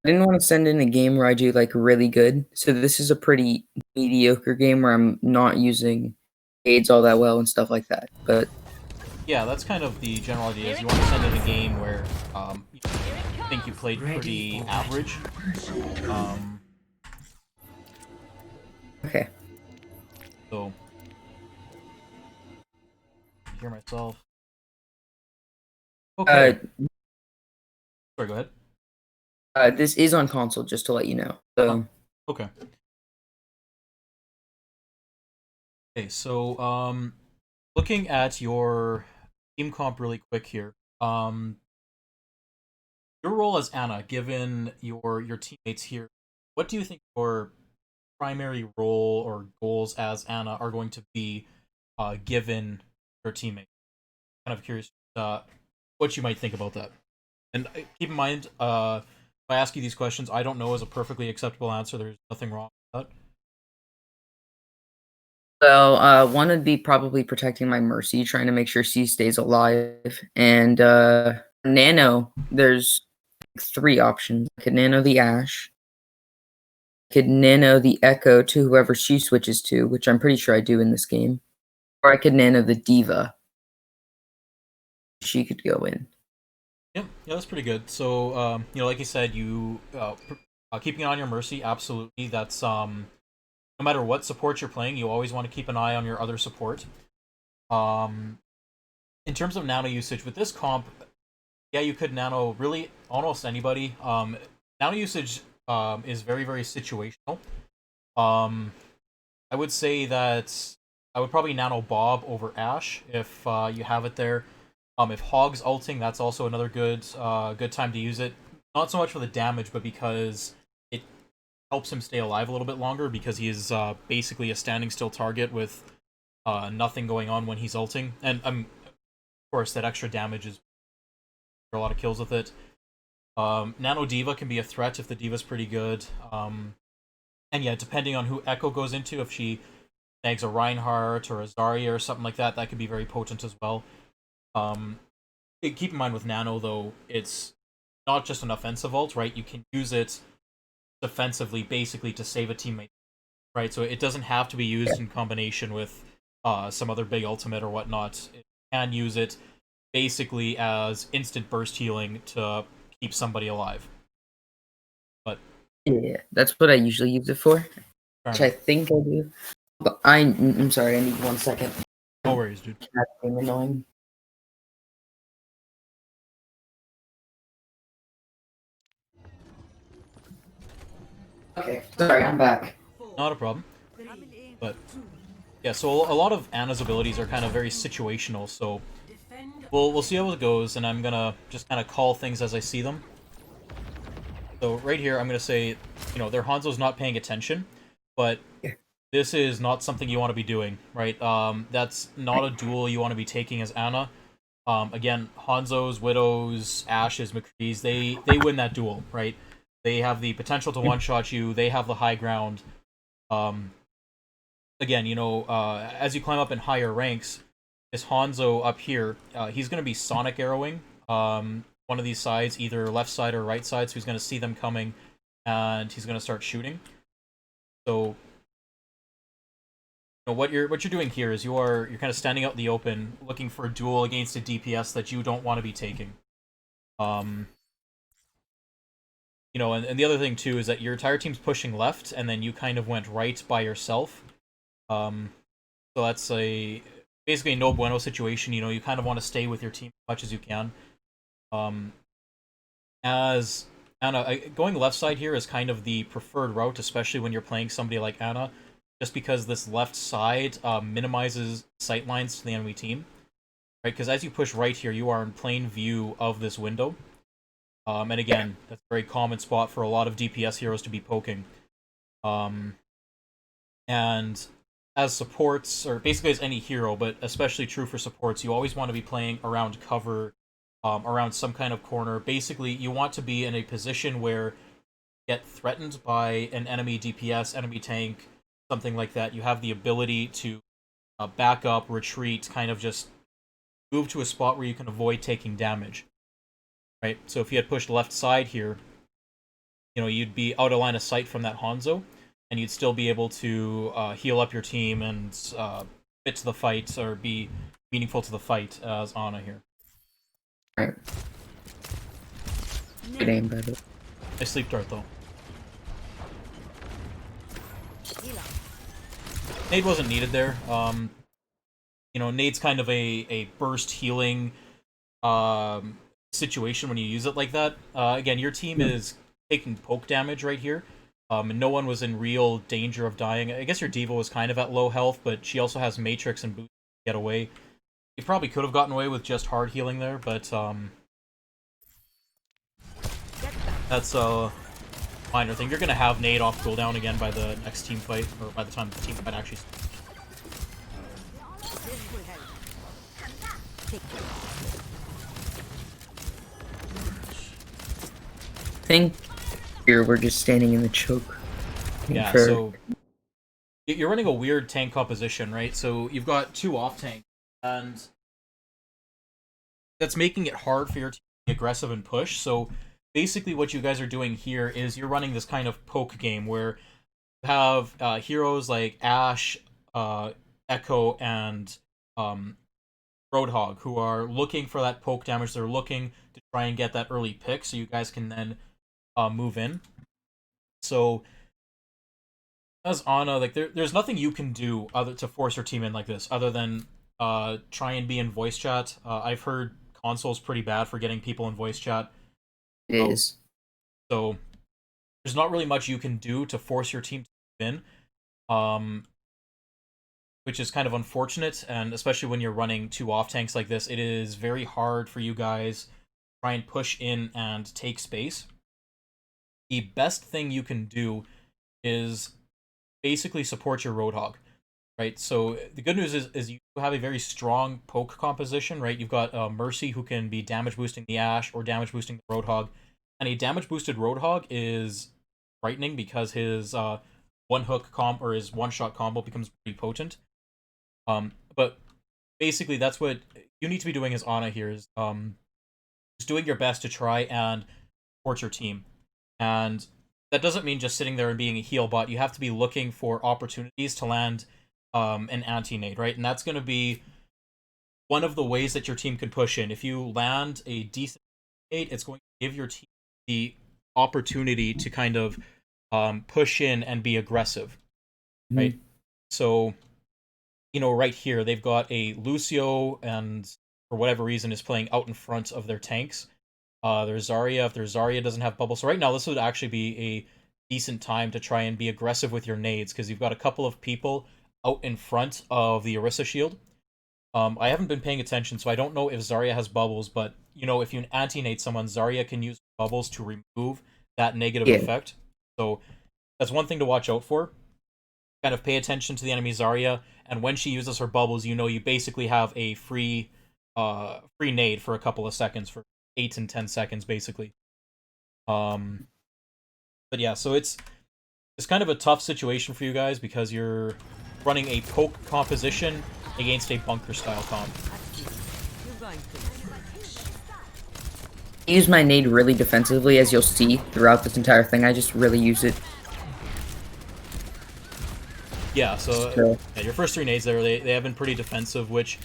I didn't want to send in a game where I do like really good. So this is a pretty mediocre game where I'm not using aids all that well and stuff like that. But Yeah, that's kind of the general idea. Is you want to send in a game where you think you played pretty average. Um, okay. so hear myself. Uh, Okay. Sorry, go ahead. this is on console, just to let you know. Oh, So okay. Okay, so looking at your team comp really quick here. Your role as Anna, given your teammates here, what do you think your primary role or goals as Anna are going to be, given your teammates? Kind of curious what you might think about that. And keep in mind, if I ask you these questions, I don't know is a perfectly acceptable answer. There's nothing wrong with that. Well, one would be probably protecting my Mercy, trying to make sure she stays alive. And Nano, there's three options. I could Nano the Ash, I could Nano the Echo to whoever she switches to, which I'm pretty sure I do in this game. Or I could Nano the Diva. She could go in. Yeah, that's pretty good. So, like you said, you keeping an eye on your Mercy, absolutely. That's no matter what support you're playing, you always want to keep an eye on your other support. Um, in terms of nano usage with this comp, yeah, you could nano really almost anybody. Nano usage is very very situational. Um, I would say that I would probably nano Bob over Ash if you have it there. If Hog's ulting, that's also another good time to use it. Not so much for the damage, but because it helps him stay alive a little bit longer because he is basically a standing still target with nothing going on when he's ulting. And of course, that extra damage is for a lot of kills with it. Nano Diva can be a threat if the Diva's pretty good. And yeah, depending on who Echo goes into, if she snags a Reinhardt or a Zarya or something like that, that could be very potent as well. Um, keep in mind with Nano, though, it's not just an offensive ult, right? You can use it defensively, basically, to save a teammate, right? So it doesn't have to be used in combination with some other big ultimate or whatnot. It can use it basically as instant burst healing to keep somebody alive. But Yeah, that's what I usually use it for, fair which I enough. think I do. But I'm sorry, I need 1 second. No worries, dude. That's being annoying. Okay, sorry, I'm back. Not a problem. But yeah, so a lot of Anna's abilities are kind of very situational. So we'll see how it goes, and I'm gonna just kind of call things as I see them. So right here, I'm gonna say, their Hanzo's not paying attention, but this is not something you want to be doing, right? That's not a duel you want to be taking as Anna. Again, Hanzo's, Widows, Ashes, McCree's, they win that duel, right? They have the potential to one-shot you. They have the high ground. Um, again, as you climb up in higher ranks, this Hanzo up here, he's going to be Sonic arrowing one of these sides, either left side or right side, so he's going to see them coming, and he's going to start shooting. So what you're doing here is you're kind of standing out in the open, looking for a duel against a DPS that you don't want to be taking. Um, and the other thing too is that your entire team's pushing left, and then you kind of went right by yourself. Um, so that's basically a no bueno situation. You kind of want to stay with your team as much as you can. Um, as Anna, going left side here is kind of the preferred route, especially when you're playing somebody like Anna, just because this left side minimizes sight lines to the enemy team. Right, because as you push right here, you are in plain view of this window. And again, that's a very common spot for a lot of DPS heroes to be poking. Um, and as supports, or basically as any hero, but especially true for supports, you always want to be playing around cover, around some kind of corner. Basically, you want to be in a position where you get threatened by an enemy DPS, enemy tank, something like that. You have the ability to back up, retreat, kind of just move to a spot where you can avoid taking damage. Right? So if you had pushed left side here, you'd be out of line of sight from that Hanzo, and you'd still be able to heal up your team and fit to the fight or be meaningful to the fight as Ana here. Right. Good aim, by the way. I sleep dart though. Nade wasn't needed there. Nade's kind of a burst healing situation when you use it like that. Again, your team is taking poke damage right here. And no one was in real danger of dying. I guess your diva was kind of at low health, but she also has Matrix and Boost to get away. You probably could have gotten away with just hard healing there, but that's a minor thing. You're going to have Nade off cooldown again by the next team fight, or by the time the team fight actually starts. I think here we're just standing in the choke. Yeah, so you're running a weird tank composition, right? So you've got 2 off tanks, and that's making it hard for your team to be aggressive and push. So basically what you guys are doing here is you're running this kind of poke game where you have heroes like Ashe, Echo, and Roadhog who are looking for that poke damage. They're looking to try and get that early pick so you guys can then move in. So as Ana, like there's nothing you can do other to force your team in like this other than try and be in voice chat. I've heard console's pretty bad for getting people in voice chat. It is. So there's not really much you can do to force your team to win, which is kind of unfortunate. And especially when you're running 2 off tanks like this, it is very hard for you guys to try and push in and take space. The best thing you can do is basically support your Roadhog, right? So the good news is you have a very strong poke composition, right? You've got Mercy who can be damage boosting the Ashe or damage boosting the Roadhog, and a damage boosted Roadhog is frightening because his one hook or his one shot combo becomes pretty potent. But basically that's what you need to be doing as Ana here is just doing your best to try and support your team, and that doesn't mean just sitting there and being a heal bot. You have to be looking for opportunities to land an anti-nade, right? And that's going to be one of the ways that your team can push in. If you land a decent nade, it's going to give your team the opportunity to kind of push in and be aggressive, right? So, right here, they've got a Lucio and for whatever reason is playing out in front of their tanks. There's Zarya. If their Zarya doesn't have bubble, so right now this would actually be a decent time to try and be aggressive with your nades because you've got a couple of people out in front of the Orisa shield. I haven't been paying attention, so I don't know if Zarya has bubbles, but if you anti-nade someone, Zarya can use bubbles to remove that negative effect. So that's one thing to watch out for. Kind of pay attention to the enemy Zarya, and when she uses her bubbles, you basically have a free nade for a couple of seconds for 8 and 10 seconds basically. But yeah, so it's kind of a tough situation for you guys because you're running a poke composition against a bunker style comp. I use my nade really defensively, as you'll see throughout this entire thing. I just really use it. Yeah, so yeah, your first 3 nades there, they have been pretty defensive, which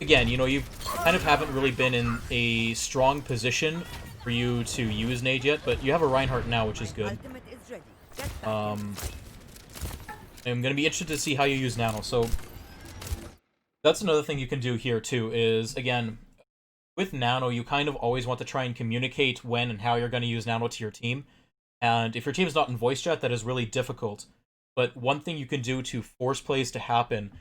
again, you kind of haven't really been in a strong position for you to use nade yet, but you have a Reinhardt now, which is good. I'm going to be interested to see how you use Nano. So that's another thing you can do here too, is again, with Nano, you kind of always want to try and communicate when and how you're going to use Nano to your team. And if your team is not in voice chat, that is really difficult. But one thing you can do to force plays to happen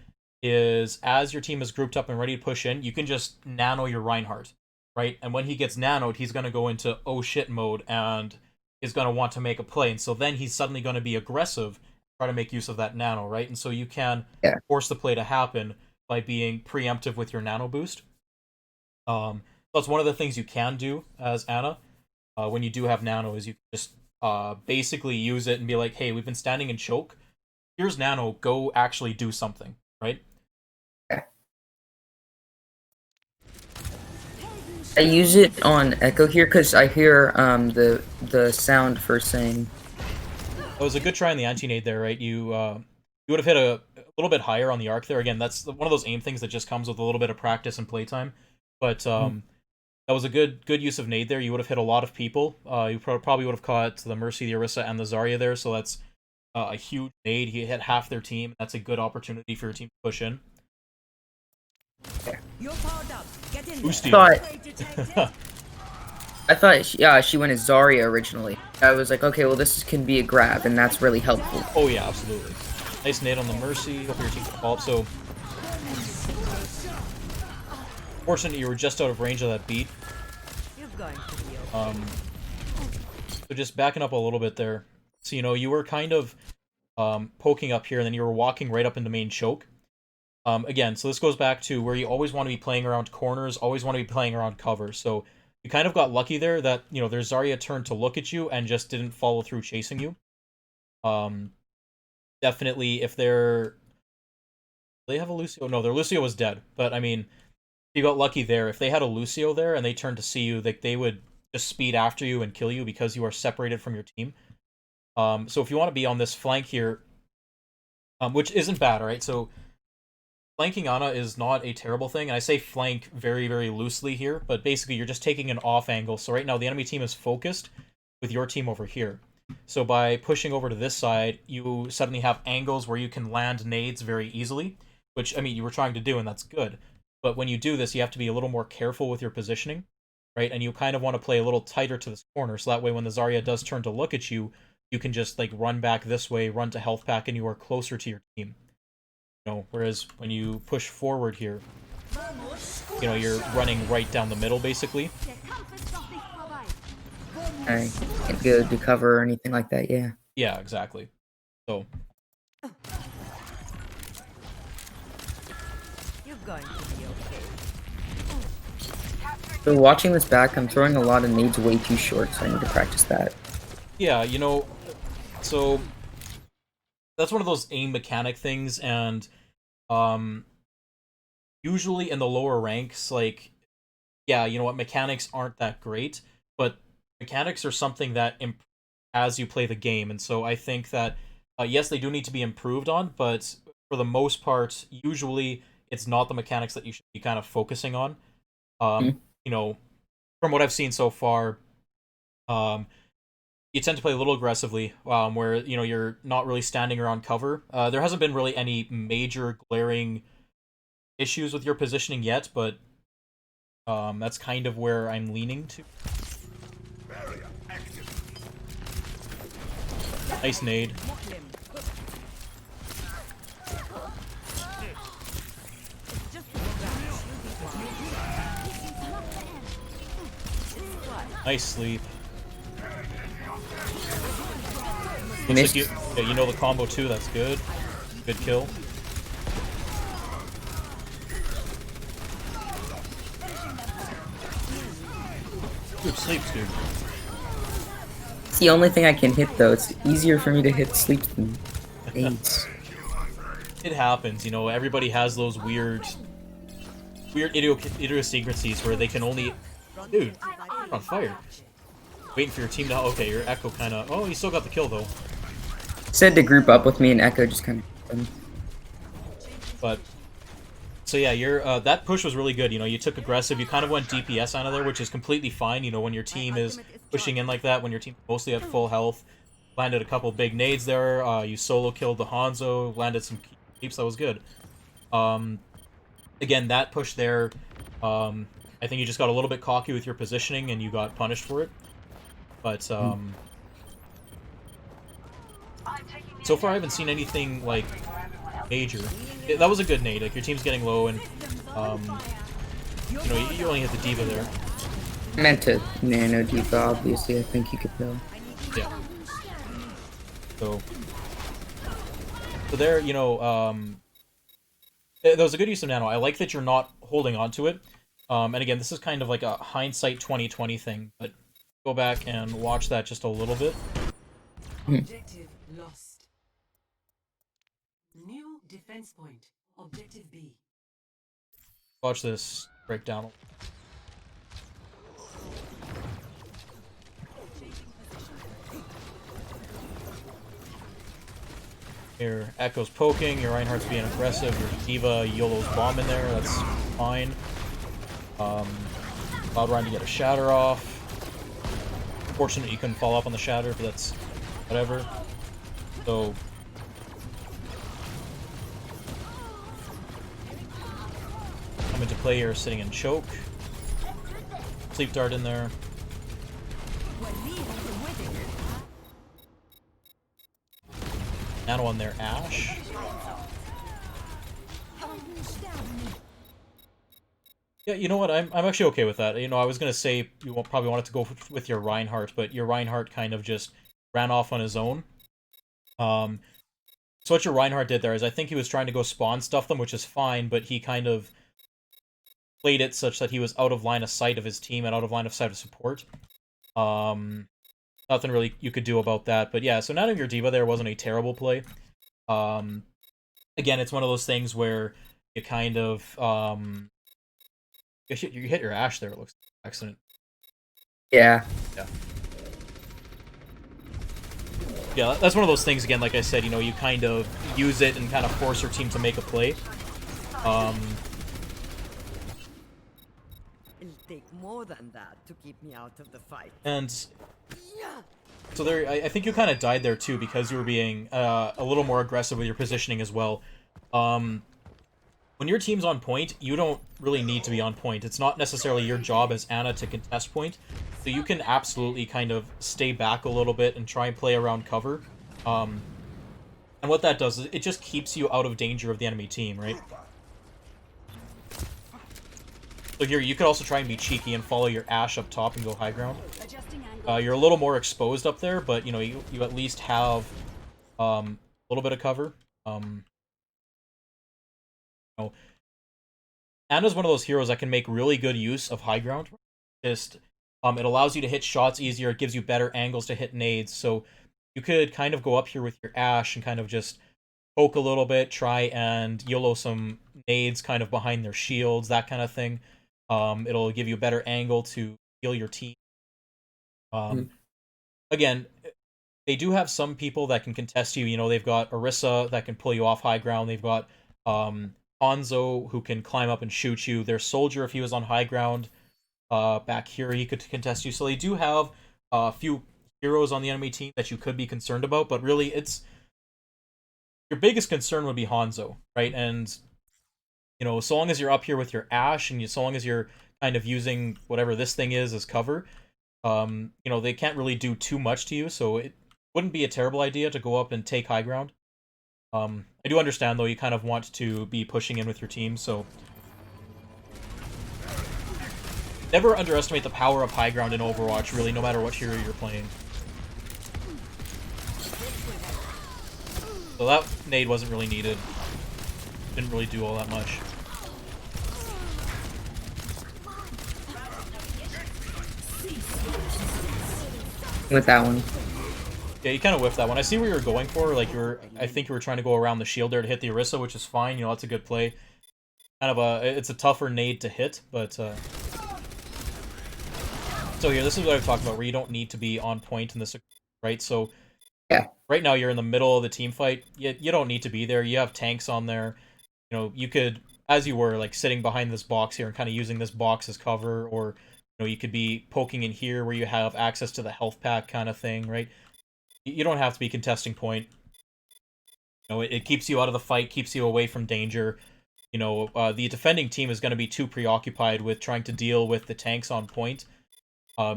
is as your team is grouped up and ready to push in, you can just nano your Reinhardt, right? And when he gets nanoed, he's going to go into oh shit mode and is going to want to make a play. And so then he's suddenly going to be aggressive, try to make use of that nano, right? And so you can force the play to happen by being preemptive with your nano boost. That's one of the things you can do as Ana when you do have nano, is you can just basically use it and be like, hey, we've been standing in choke. Here's nano, go actually do something, right? I use it on Echo here because I hear the sound for saying. It was a good try on the anti-nade there, right? You would have hit a little bit higher on the arc there. Again, that's one of those aim things that just comes with a little bit of practice and playtime. But that was a good use of nade there. You would have hit a lot of people. You probably would have caught the Mercy, the Orisa, and the Zarya there. So that's a huge nade. You hit half their team. That's a good opportunity for your team to push in. You're powered up. Get in I thought she went as Zarya originally. I was like, okay, well this can be a grab, and that's really helpful. Oh yeah, absolutely. Nice nade on the Mercy. Hope your team can follow up. So, fortunately, you were just out of range of that beat. So just backing up a little bit there. So you were kind of poking up here, and then you were walking right up into main choke. Again, so this goes back to where you always want to be playing around corners, always want to be playing around cover. So you kind of got lucky there that, their Zarya turned to look at you and just didn't follow through chasing you. Definitely, if they have a Lucio? No, their Lucio was dead. But, I mean, you got lucky there. If they had a Lucio there and they turned to see you, they would just speed after you and kill you because you are separated from your team. So if you want to be on this flank here, which isn't bad, right? So flanking Ana is not a terrible thing, and I say flank very, very loosely here, but basically you're just taking an off angle. So right now the enemy team is focused with your team over here. So by pushing over to this side, you suddenly have angles where you can land nades very easily, which, I mean, you were trying to do, and that's good. But when you do this, you have to be a little more careful with your positioning, right? And you kind of want to play a little tighter to this corner, so that way when the Zarya does turn to look at you, you can just, like, run back this way, run to health pack, and you are closer to your team. Whereas when you push forward here, you're running right down the middle, basically. I can't go to cover or anything like that, yeah. Yeah, exactly. So. You're going to be okay. So watching this back, I'm throwing a lot of nades way too short, so I need to practice that. Yeah, so that's one of those aim mechanic things, and usually in the lower ranks, like, yeah, you know what, mechanics aren't that great, but mechanics are something that as you play the game, and so I think that, yes, they do need to be improved on, but for the most part, usually it's not the mechanics that you should be kind of focusing on. From what I've seen so far, you tend to play a little aggressively, where, you're not really standing around cover. There hasn't been really any major glaring issues with your positioning yet, but that's kind of where I'm leaning to. Nice nade. Nice sleep. Looks like you know the combo too, that's good. Good kill. Good sleeps, dude. It's the only thing I can hit, though. It's easier for me to hit sleep than nades. It happens, everybody has those weird idiosyncrasies where they can only... Dude, you're on fire. Waiting for your team to... Okay, your Echo kind of... Oh, you still got the kill, though. Said to group up with me, and Echo just kind of... But... So yeah, that push was really good. You took aggressive. You kind of went DPS out of there, which is completely fine. When your team is pushing in like that, when your team mostly at full health, landed a couple big nades there. You solo killed the Hanzo, landed some keeps. That was good. Again, that push there, I think you just got a little bit cocky with your positioning, and you got punished for it. But so far I haven't seen anything like major. That was a good nade. Like, your team's getting low, and you only hit the D.Va there. I meant to nano D.Va, obviously. I think you could tell. Yeah. So there, that was a good use of nano. I like that you're not holding on to it. And again, this is kind of like a hindsight 2020 thing, but go back and watch that just a little bit. Objective lost. New defense point. Objective B. Watch this breakdown. Your Echo's poking, your Reinhardt's being aggressive, your D.Va YOLO's bomb in there, that's fine. Cloud Ryan to get a shatter off. Fortunate you couldn't follow up on the shatter, but that's whatever. So come into play here, sitting in choke. Sleep dart in there. Nano on their Ashe. Yeah, you know what? I'm actually okay with that. You know, I was gonna say you probably wanted to go with your Reinhardt, but your Reinhardt kind of just ran off on his own. So what your Reinhardt did there is I think he was trying to go spawn stuff them, which is fine, but he kind of played it such that he was out of line of sight of his team and out of line of sight of support. Nothing really you could do about that. But yeah, so none of your D.Va there wasn't a terrible play. Again, it's one of those things where you kind of you hit your Ashe there. It looks like accident. Yeah. Yeah, that's one of those things. Again, like I said, you know, you kind of use it and kind of force your team to make a play. It'll take more than that to keep me out of the fight. And so there, I think you kind of died there too because you were being a little more aggressive with your positioning as well. When your team's on point, you don't really need to be on point. It's not necessarily your job as Ana to contest point, so you can absolutely kind of stay back a little bit and try and play around cover. And what that does is it just keeps you out of danger of the enemy team, right? So here, you could also try and be cheeky and follow your Ashe up top and go high ground. You're a little more exposed up there, but, you know, you at least have a little bit of cover. You know, Ana's one of those heroes that can make really good use of high ground. Just, it allows you to hit shots easier, it gives you better angles to hit nades, so you could kind of go up here with your Ashe and kind of just poke a little bit, try and YOLO some nades kind of behind their shields, that kind of thing. It'll give you a better angle to heal your team. Again, they do have some people that can contest you. You know, they've got Orisa that can pull you off high ground. They've got Hanzo who can climb up and shoot you. Their Soldier, if he was on high ground back here, he could contest you. So they do have a few heroes on the enemy team that you could be concerned about, but really it's your biggest concern would be Hanzo, right? And you know, so long as you're up here with your Ashe and so long as you're kind of using whatever this thing is as cover, you know, they can't really do too much to you, so it wouldn't be a terrible idea to go up and take high ground. I do understand, though, you kind of want to be pushing in with your team, so never underestimate the power of high ground in Overwatch, really, no matter what hero you're playing. So that nade wasn't really needed. Didn't really do all that much. With that one. Yeah, you kind of whiffed that one. I see where you're going for. Like I think you were trying to go around the shield there to hit the Orisa, which is fine. You know, that's a good play. Kind of it's a tougher nade to hit, but so here, this is what I've talked about, where you don't need to be on point in this, right? So yeah, right now you're in the middle of the team fight. You don't need to be there. You have tanks on there. You know, you could, as you were, like sitting behind this box here and kind of using this box as cover, or you know, you could be poking in here where you have access to the health pack kind of thing, right? You don't have to be contesting point. You know, it keeps you out of the fight, keeps you away from danger. You know, the defending team is going to be too preoccupied with trying to deal with the tanks on point,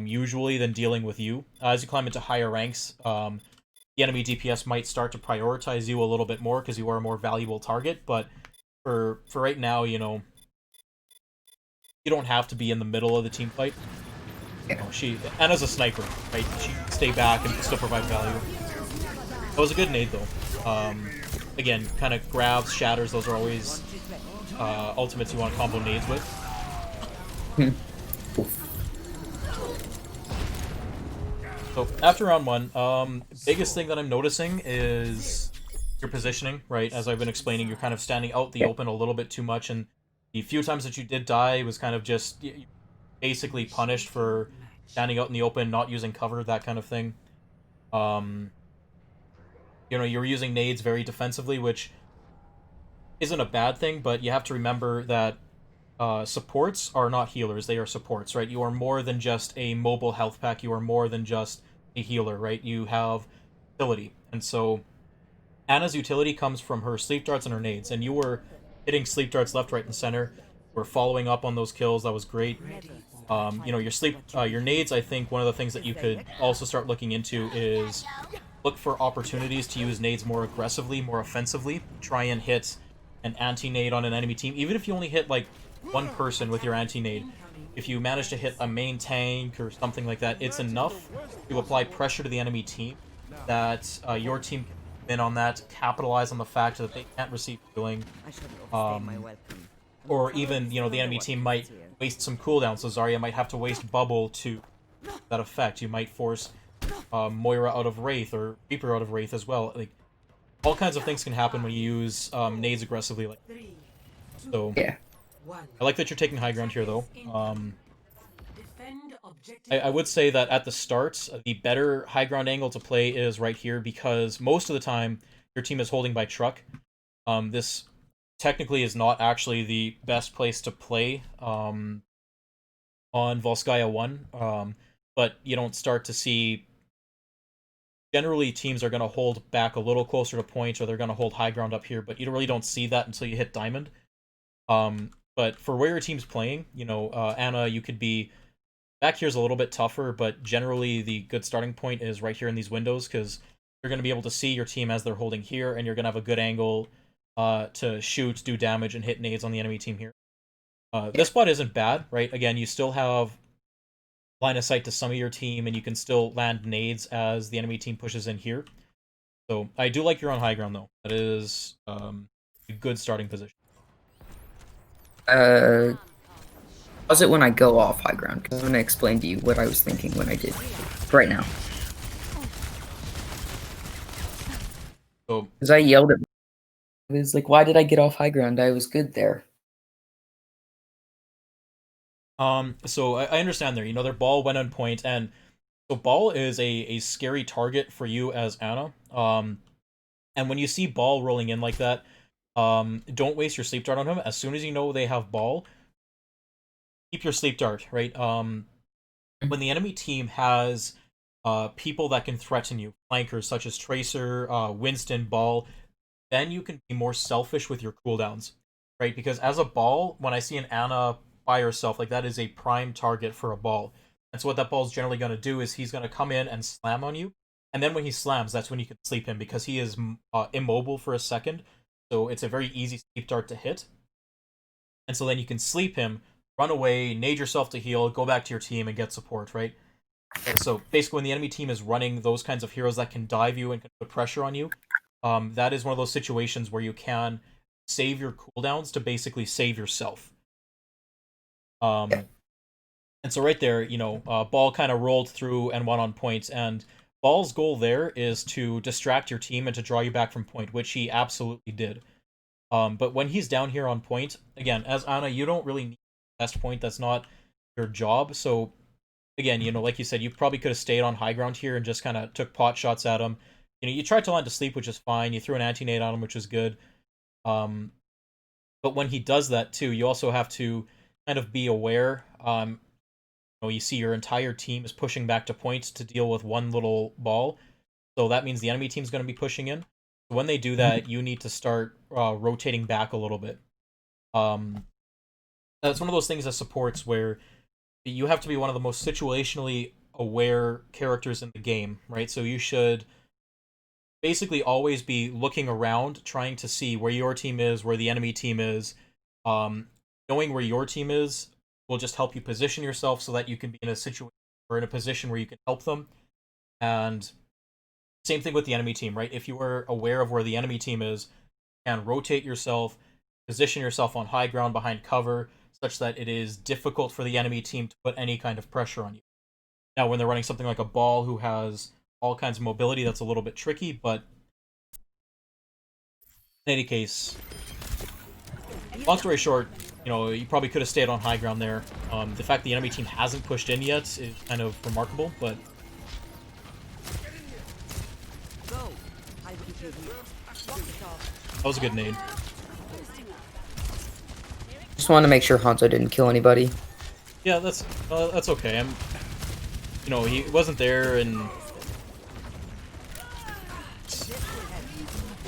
usually, than dealing with you. As you climb into higher ranks, the enemy DPS might start to prioritize you a little bit more because you are a more valuable target, but for right now, you know, you don't have to be in the middle of the team fight. You know, Ana's a sniper, right? She can stay back and still provide value. That was a good nade, though. Again, kind of grabs, shatters, those are always ultimates you want to combo nades with. So, after round one, biggest thing that I'm noticing is your positioning, right? As I've been explaining, you're kind of standing out the open a little bit too much, and the few times that you did die was kind of just basically punished for standing out in the open, not using cover, that kind of thing. you know, you're using nades very defensively, which isn't a bad thing, but you have to remember that supports are not healers, they are supports, right? You are more than just a mobile health pack, you are more than just a healer, right? You have utility. And so Anna's utility comes from her sleep darts and her nades, and you were hitting sleep darts left, right, and center. You were following up on those kills, that was great. You know, your nades, I think one of the things that you could also start looking into is look for opportunities to use nades more aggressively, more offensively. Try and hit an anti-nade on an enemy team, even if you only hit like one person with your anti-nade. If you manage to hit a main tank or something like that, it's enough to apply pressure to the enemy team that your team can win on that, capitalize on the fact that they can't receive healing, or even, you know, the enemy team might waste some cooldowns, so Zarya might have to waste bubble to that effect. You might force Moira out of Wraith, or Reaper out of Wraith as well. Like, all kinds of things can happen when you use nades aggressively. Like, so Yeah. I like that you're taking high ground here, though. I would say that at the start, the better high ground angle to play is right here, because most of the time your team is holding by truck. This technically is not actually the best place to play on Volskaya 1, but you don't start to see... Generally, teams are going to hold back a little closer to point, or they're going to hold high ground up here, but you really don't see that until you hit Diamond. But for where your team's playing, you know, Anna, you could be... Back here's a little bit tougher, but generally the good starting point is right here in these windows, because you're going to be able to see your team as they're holding here, and you're going to have a good angle to shoot, do damage, and hit nades on the enemy team here. This spot isn't bad, right? Again, you still have line of sight to some of your team, and you can still land nades as the enemy team pushes in here. So I do like you're on high ground, though. That is a good starting position. Pause it when I go off high ground, because I'm going to explain to you what I was thinking when I did right now. So, because I yelled at... I was like, why did I get off high ground? I was good there. So I understand there. You know, their ball went on point, and so ball is a scary target for you as Anna. And when you see ball rolling in like that, don't waste your sleep dart on him. As soon as you know they have ball, keep your sleep dart, right? When the enemy team has people that can threaten you, flankers such as Tracer, Winston, Ball, then you can be more selfish with your cooldowns, right? Because as a Ball, when I see an Anna by herself, like, that is a prime target for a Ball. And so what that Ball's generally going to do is he's going to come in and slam on you, and then when he slams, that's when you can sleep him, because he is immobile for a second, so it's a very easy sleep dart to hit. And so then you can sleep him, run away, nade yourself to heal, go back to your team, and get support, right? So basically, when the enemy team is running those kinds of heroes that can dive you and can put pressure on you, that is one of those situations where you can save your cooldowns to basically save yourself. And so right there, you know, Ball kind of rolled through and went on point, and Ball's goal there is to distract your team and to draw you back from point, which he absolutely did. But when he's down here on point, again, as Anna, you don't really need best point. That's not your job. So again, you know, like you said, you probably could have stayed on high ground here and just kind of took pot shots at him. You know, you tried to land to sleep, which is fine. You threw an anti-nade on him, which is good. But when he does that too, you also have to kind of be aware. You know, you see your entire team is pushing back to points to deal with one little ball. So that means the enemy team's going to be pushing in. So when they do that, you need to start rotating back a little bit. That's one of those things that supports where you have to be one of the most situationally aware characters in the game, right? So you should basically always be looking around, trying to see where your team is, where the enemy team is. Knowing where your team is will just help you position yourself so that you can be in a situation or in a position where you can help them. And same thing with the enemy team, right? If you are aware of where the enemy team is, you can rotate yourself, position yourself on high ground behind cover, such that it is difficult for the enemy team to put any kind of pressure on you. Now, when they're running something like a Ball who has all kinds of mobility, that's a little bit tricky, but in any case, long story short, you know, you probably could have stayed on high ground there. The fact the enemy team hasn't pushed in yet is kind of remarkable, but... That was a good nade. Just want to make sure Hanzo didn't kill anybody. Yeah, that's okay. You know, he wasn't there, and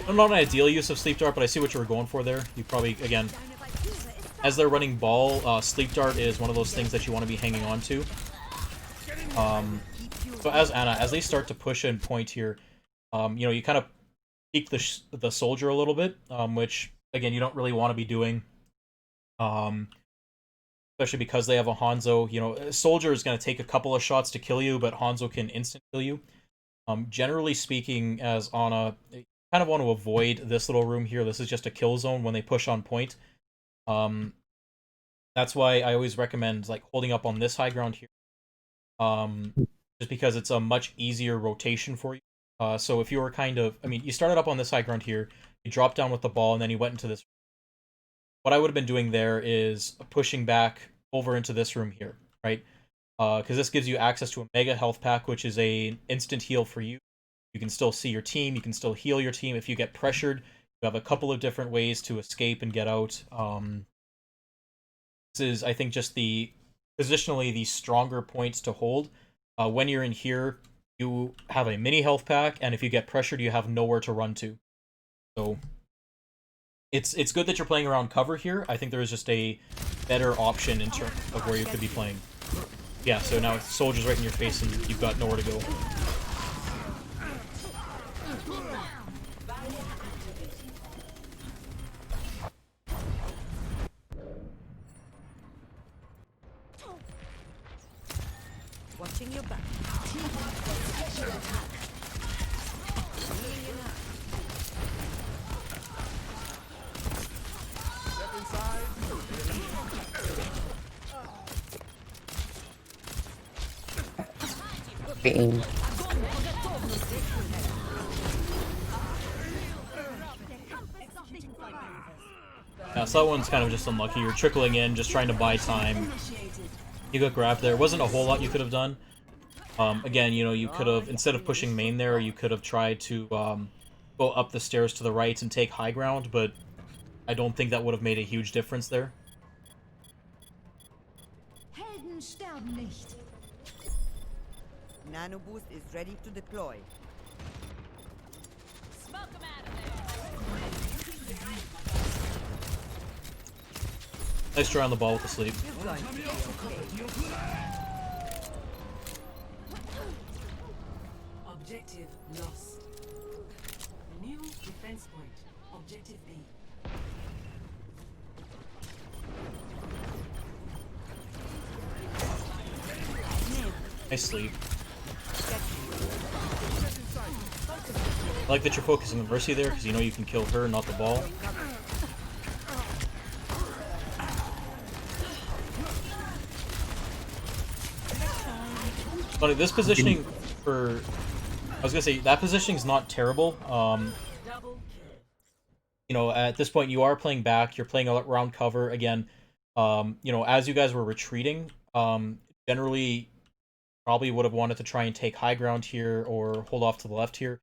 not an ideal use of Sleep Dart, but I see what you were going for there. You probably, again, as they're running ball, Sleep Dart is one of those things that you want to be hanging on to. So as they start to push and point here, you know, you kind of peek the soldier a little bit, which again you don't really want to be doing, especially because they have a Hanzo. You know, a soldier is going to take a couple of shots to kill you, but Hanzo can instant kill you. Generally speaking, as Ana, you kind of want to avoid this little room here. This is just a kill zone when they push on point. That's why I always recommend like holding up on this high ground here. Just because it's a much easier rotation for you. So if you were kind of, I mean, you started up on this high ground here, you dropped down with the ball, and then you went into this. What I would have been doing there is pushing back over into this room here, right? Because this gives you access to a mega health pack, which is a instant heal for you. You can still see your team, you can still heal your team. If you get pressured, you have a couple of different ways to escape and get out. This is, I think, just positionally the stronger points to hold. When you're in here, you have a mini health pack, and if you get pressured, you have nowhere to run to. So it's good that you're playing around cover here. I think there is just a better option in terms of where you could be playing. Yeah, so now it's soldiers right in your face, and you've got nowhere to go. Watching your back. Aim. Yeah, so that one's kind of just unlucky. You're trickling in, just trying to buy time. You got grabbed there. Wasn't a whole lot you could have done. Again, you know, you could have, instead of pushing main there, you could have tried to go up the stairs to the right and take high ground, but I don't think that would have made a huge difference there. Helden sterben nicht. Nano boost is ready to deploy. Smoke him out of there. Nice try on the ball with the sleep. Objective lost. New defense point. Objective B. Nice sleep. I like that you're focusing on Mercy there, because you know you can kill her, not the ball. But this positioning for... I was going to say, that positioning's not terrible. You know, at this point, you are playing back. You're playing around cover. Again, you know, as you guys were retreating, generally, probably would have wanted to try and take high ground here or hold off to the left here.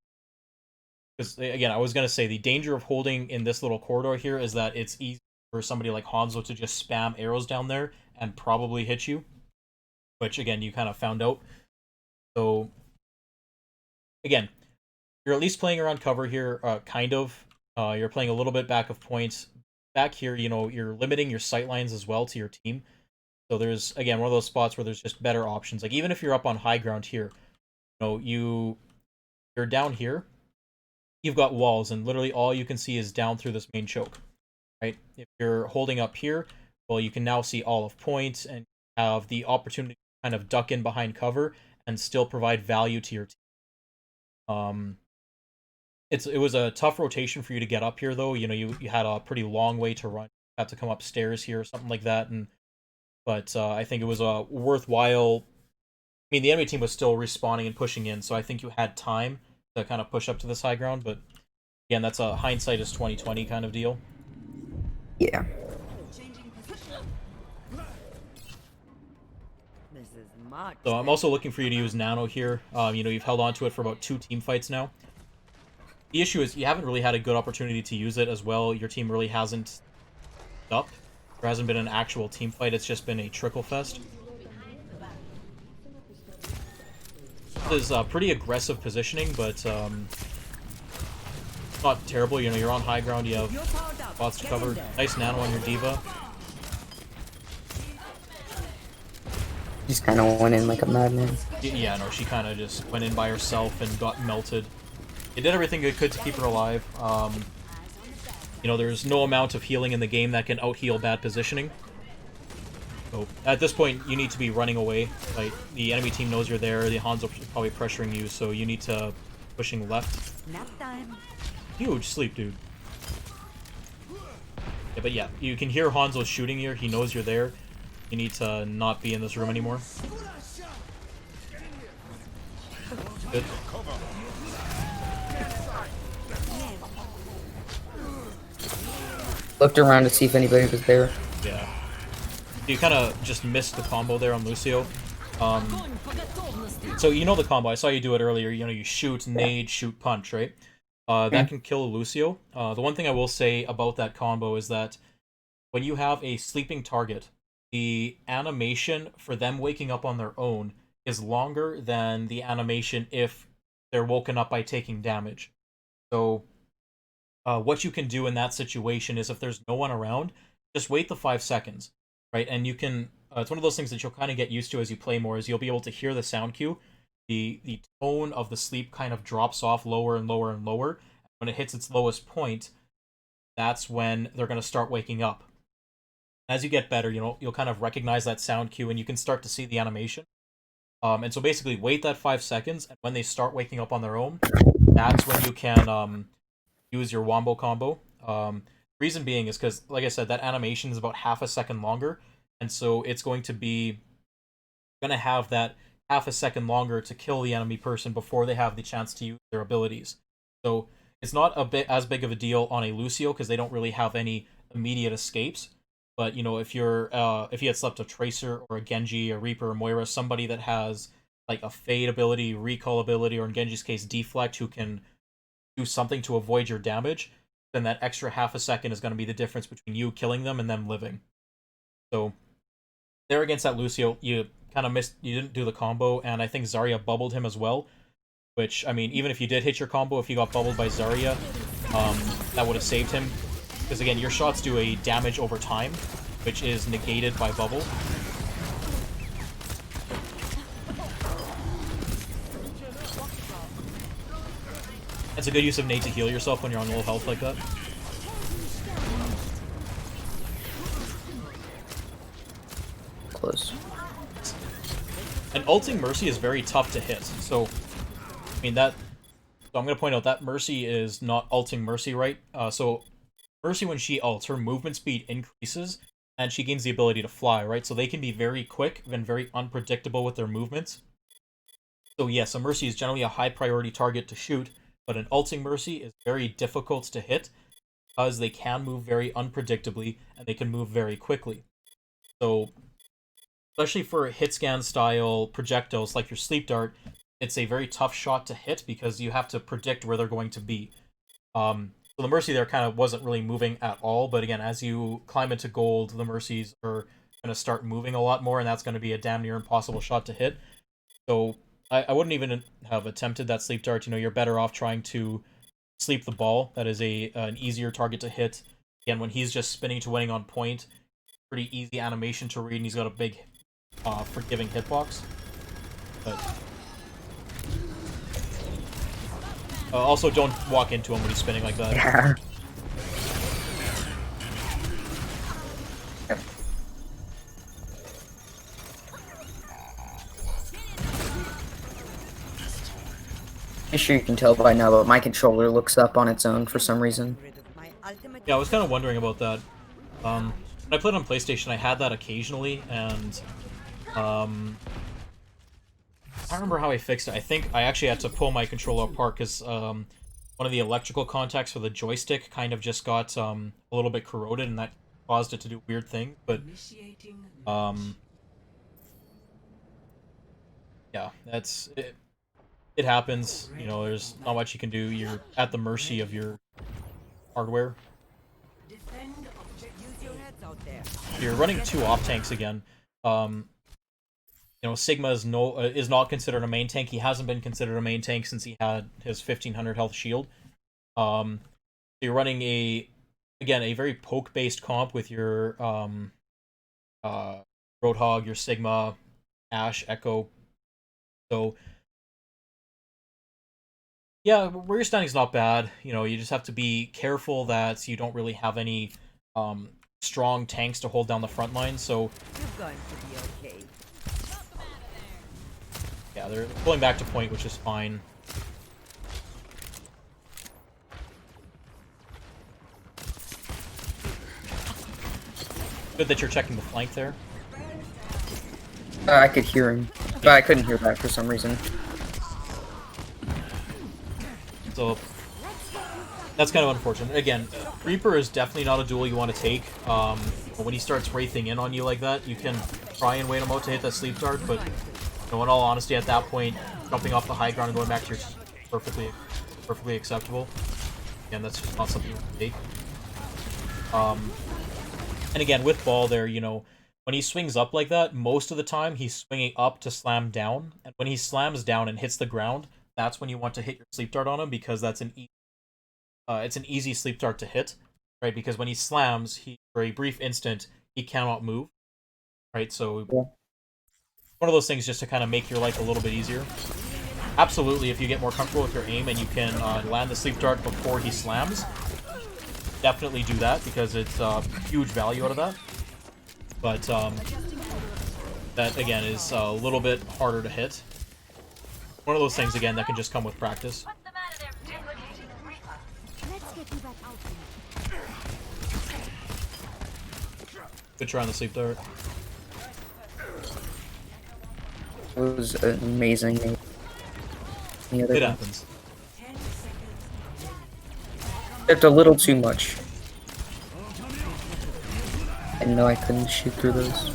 Because, again, I was going to say, the danger of holding in this little corridor here is that it's easy for somebody like Hanzo to just spam arrows down there and probably hit you. Which, again, you kind of found out. So, again, you're at least playing around cover here, kind of. You're playing a little bit back of points. Back here, you know, you're limiting your sight lines as well to your team. So there's, again, one of those spots where there's just better options. Like, even if you're up on high ground here, you know, you're down here, you've got walls, and literally all you can see is down through this main choke, right? If you're holding up here, well, you can now see all of points and have the opportunity to kind of duck in behind cover and still provide value to your team. It was a tough rotation for you to get up here, though. You know, you had a pretty long way to run. You had to come upstairs here or something like that, but I think it was a worthwhile. I mean, the enemy team was still respawning and pushing in, so I think you had time to kind of push up to this high ground. But again, that's a hindsight is 20/20 kind of deal. Yeah. This is much. So I'm also looking for you to use Nano here. You know, you've held on to it for about 2 team fights now. The issue is you haven't really had a good opportunity to use it as well. Your team really hasn't up. There hasn't been an actual team fight. It's just been a trickle fest. This is pretty aggressive positioning, but not terrible. You know, you're on high ground. You have lots to cover. Nice nano on your diva. Just kind of went in like a madman. Yeah, no, she kind of just went in by herself and got melted. They did everything they could to keep her alive. You know, there's no amount of healing in the game that can out-heal bad positioning. So, at this point, you need to be running away. Like, the enemy team knows you're there, the Hanzo is probably pressuring you, so you need to pushing left. Nap time. Huge sleep, dude. Yeah, but yeah, you can hear Hanzo shooting you, he knows you're there. You need to not be in this room anymore. Good. Looked around to see if anybody was there. Yeah. You kind of just missed the combo there on Lucio. So you know the combo. I saw you do it earlier. You know, you shoot, nade, shoot, punch, right? That can kill a Lucio. The one thing I will say about that combo is that when you have a sleeping target, the animation for them waking up on their own is longer than the animation if they're woken up by taking damage. So what you can do in that situation is if there's no one around, just wait the 5 seconds, right? And you can, it's one of those things that you'll kind of get used to as you play more, is you'll be able to hear the sound cue. The tone of the sleep kind of drops off lower and lower and lower. When it hits its lowest point, that's when they're going to start waking up. As you get better, you know, you'll kind of recognize that sound cue and you can start to see the animation. And so basically wait that 5 seconds, and when they start waking up on their own, that's when you can use your wombo combo. Reason being is because, like I said, that animation is about half a second longer, and so it's going to have that half a second longer to kill the enemy person before they have the chance to use their abilities. So it's not a bit as big of a deal on a Lucio because they don't really have any immediate escapes. But you know, if you had slept a Tracer or a Genji, a Reaper, or Moira, somebody that has like a Fade ability, Recall ability, or in Genji's case, Deflect, who can do something to avoid your damage, then that extra half a second is going to be the difference between you killing them and them living. So there against that Lucio, you kind of missed, you didn't do the combo, and I think Zarya bubbled him as well, which, I mean, even if you did hit your combo, if you got bubbled by Zarya, that would have saved him, because again, your shots do a damage over time, which is negated by bubble. It's a good use of nade to heal yourself when you're on low health like that. Close. And ulting Mercy is very tough to hit. So, I mean, so I'm going to point out that Mercy is not ulting Mercy right. So, Mercy, when she ults, her movement speed increases, and she gains the ability to fly, right? So they can be very quick and very unpredictable with their movements. So yes, a Mercy is generally a high priority target to shoot, but an ulting Mercy is very difficult to hit because they can move very unpredictably and they can move very quickly. So, especially for hit scan style projectiles like your sleep dart, it's a very tough shot to hit because you have to predict where they're going to be. So the Mercy there kind of wasn't really moving at all, but again, as you climb into gold, the Mercies are going to start moving a lot more, and that's going to be a damn near impossible shot to hit. So I wouldn't even have attempted that sleep dart. You know, you're better off trying to sleep the ball. That is an easier target to hit. Again, when he's just spinning to winning on point, pretty easy animation to read, and he's got a big forgiving hitbox. But also, don't walk into him when he's spinning like that. Yeah. I'm sure you can tell by now, but my controller looks up on its own for some reason. Yeah, I was kind of wondering about that. When I played on PlayStation, I had that occasionally, and I don't remember how I fixed it. I think I actually had to pull my controller apart because one of the electrical contacts for the joystick kind of just got a little bit corroded, and that caused it to do weird things. But yeah, it happens. You know, there's not much you can do. You're at the mercy of your hardware. Defend objective Use your heads out there. You're running 2 off tanks again. You know, Sigma is not considered a main tank. He hasn't been considered a main tank since he had his 1500 health shield. You're running a very poke based comp with your Roadhog, your Sigma, Ash, Echo. So yeah, where you're standing is not bad. You know, you just have to be careful that you don't really have any strong tanks to hold down the front line. So You're going to be okay. yeah, they're pulling back to point, which is fine. Good that you're checking the flank there. I could hear him, but I couldn't hear that for some reason. So that's kind of unfortunate. Again, Reaper is definitely not a duel you want to take. But when he starts wraithing in on you like that, you can try and wait him out to hit that sleep dart, but you know, in all honesty, at that point, jumping off the high ground and going back to your perfectly acceptable. Again, that's just not something you want to take. And again, with ball there, you know, when he swings up like that, most of the time he's swinging up to slam down, and when he slams down and hits the ground, that's when you want to hit your sleep dart on him, because that's it's an easy sleep dart to hit, right? Because when he slams, for a brief instant he cannot move, right? So Yeah. one of those things just to kind of make your life a little bit easier. Absolutely, if you get more comfortable with your aim and you can land the sleep dart before he slams, definitely do that, because it's huge value out of that. But that again is a little bit harder to hit. One of those things again that can just come with practice. Let's get you back out here. Good try on the sleep dart. It was amazing. The other It one. happens. 10 seconds. It's a little too much. I know I couldn't shoot through those.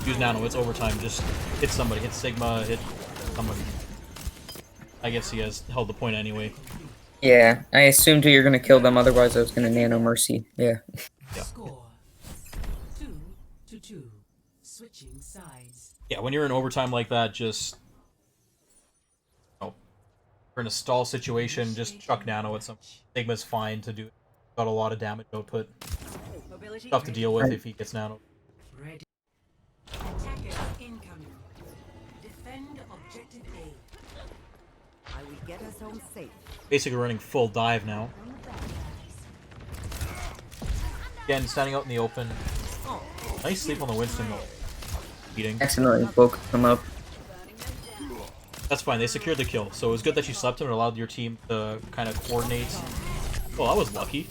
Use nano, it's overtime. Just hit somebody, hit Sigma, hit somebody. I guess he has held the point anyway. Yeah, I assumed you were gonna kill them, otherwise I was gonna nano mercy. Yeah. Yeah. Score 2-2. Switching sides. Yeah, when you're in overtime like that, just you're in a stall situation, just chuck nano at some. Sigma's fine to do. Got a lot of damage output. Mobility Tough to deal with Right. if he gets nano. ready. Attackers incoming. Defend objective A. I will get us home safe. Basically running full dive now. Again, standing out in the open. Nice sleep on the Winston though. Beating. Accidentally woke them up. That's fine, they secured the kill. So it was good that you slept him and allowed your team to kind of coordinate. Well, that was lucky.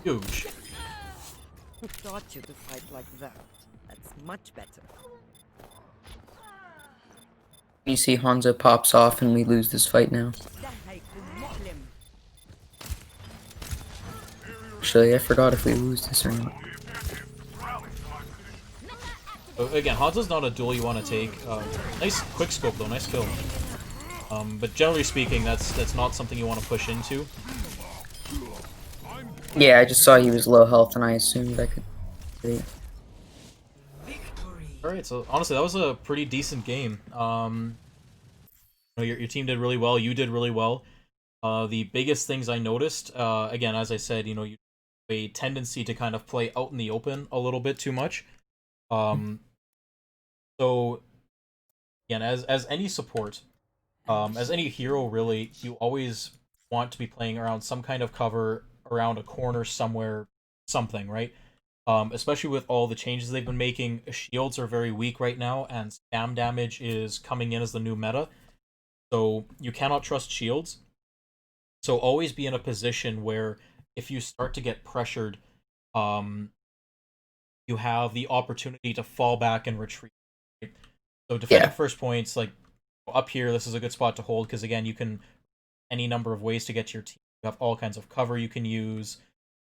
Huge. Who taught you to fight like that? That's much better. You see Hanzo pops off and we lose this fight now. Actually, I forgot if we lose this or not. So again, Hanzo's not a duel you want to take. Nice quick scope though, nice kill. But generally speaking, that's not something you want to push into. Yeah, I just saw he was low health and I assumed I could. Victory. Alright, so honestly, that was a pretty decent game. You know, your team did really well, you did really well. The biggest things I noticed, again, as I said, you know, you have a tendency to kind of play out in the open a little bit too much. So, again, as any support, as any hero really, you always want to be playing around some kind of cover, around a corner somewhere, something, right? Especially with all the changes they've been making, shields are very weak right now, and spam damage is coming in as the new meta. So you cannot trust shields. So always be in a position where if you start to get pressured, you have the opportunity to fall back and retreat. Right? So defending first points, like up here, this is a good spot to hold because again, you can any number of ways to get to your team. You have all kinds of cover you can use.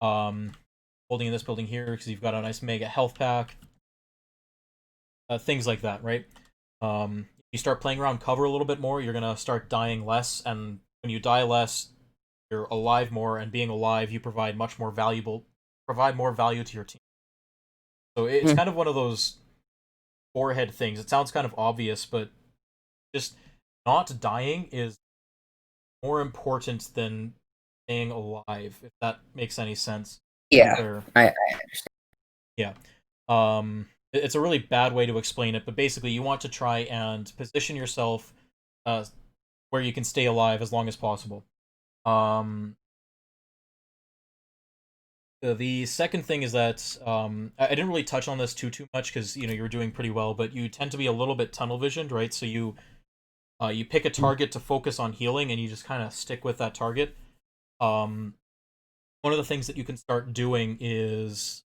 Holding in this building here because you've got a nice mega health pack. Things like that, right? You start playing around cover a little bit more, you're gonna start dying less, and when you die less, you're alive more, and being alive, you provide more value to your team. So it's kind of one of those forehead things. It sounds kind of obvious, but just not dying is more important than staying alive, if that makes any sense. Yeah, I understand. Yeah. It's a really bad way to explain it, but basically you want to try and position yourself where you can stay alive as long as possible. The second thing is that I didn't really touch on this too much because you were doing pretty well, but you tend to be a little bit tunnel visioned, right? So you pick a target to focus on healing, and you just kind of stick with that target. One of the things that you can start doing is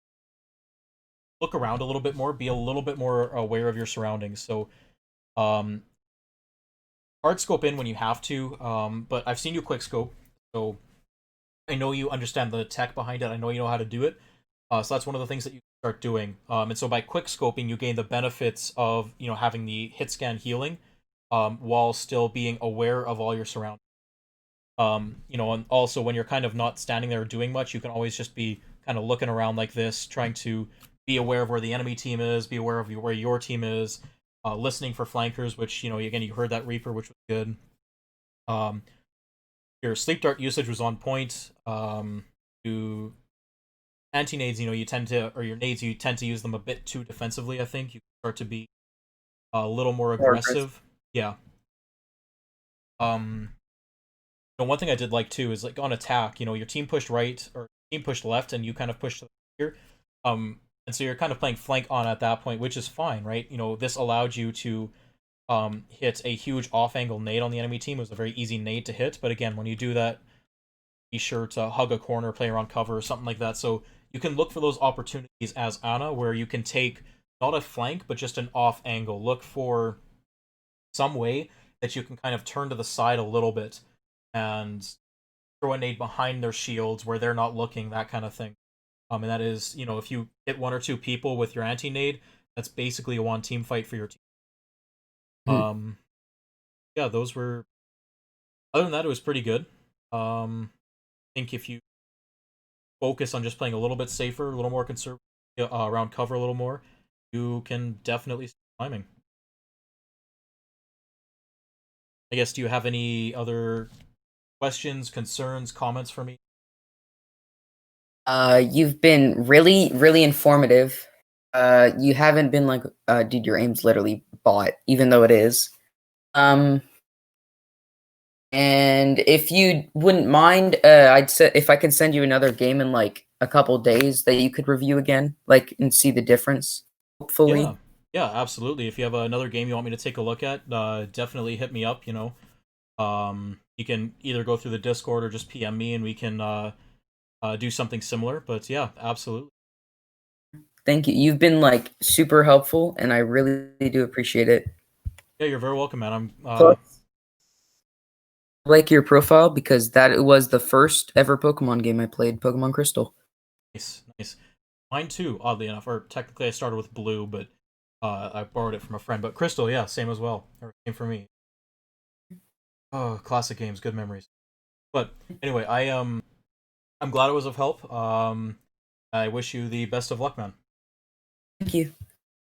look around a little bit more, be a little bit more aware of your surroundings. So, hard scope in when you have to, but I've seen you quick scope, so I know you understand the tech behind it. I know you know how to do it. So that's one of the things that you can start doing. And so by quick scoping, you gain the benefits of having the hit scan healing, while still being aware of all your surroundings. And also when you're kind of not standing there doing much, you can always just be kind of looking around like this, trying to be aware of where the enemy team is, be aware of where your team is, listening for flankers, which, again, you heard that Reaper, which was good. Your sleep dart usage was on point. You anti-nades, you tend to, or your nades, you tend to use them a bit too defensively, I think. You start to be a little more aggressive. Yeah. One thing I did like too is like on attack, your team pushed right or team pushed left, and you kind of pushed here. And so you're kind of playing flank on at that point, which is fine, right? This allowed you to hit a huge off-angle nade on the enemy team. It was a very easy nade to hit, but again, when you do that, be sure to hug a corner, play around cover, or something like that. So you can look for those opportunities as Ana, where you can take not a flank, but just an off-angle. Look for some way that you can kind of turn to the side a little bit and throw a nade behind their shields where they're not looking, that kind of thing. And that is, if you hit one or two people with your anti-nade, that's basically a one team fight for your team. Yeah, those were... Other than that, it was pretty good. I think if you focus on just playing a little bit safer, a little more conservative, around cover a little more, you can definitely start climbing. I guess, do you have any other questions, concerns, comments for me? You've been really, really informative. You haven't been like, dude, your aim's literally bot, even though it is. And if you wouldn't mind, I'd say if I can send you another game in like a couple days that you could review again, like, and see the difference, hopefully. Yeah, absolutely. If you have another game you want me to take a look at, definitely hit me up, You can either go through the Discord or just PM me and we can do something similar. But yeah, absolutely. Thank you. You've been like super helpful, and I really do appreciate it. Yeah, you're very welcome, man. Like your profile because that was the first ever Pokemon game I played, Pokemon Crystal. Nice. Mine too, oddly enough. Or technically I started with Blue, but I borrowed it from a friend. But Crystal, yeah, same as well. Same for me. Oh, classic games, good memories. But anyway, I'm glad it was of help. I wish you the best of luck, man. Thank you.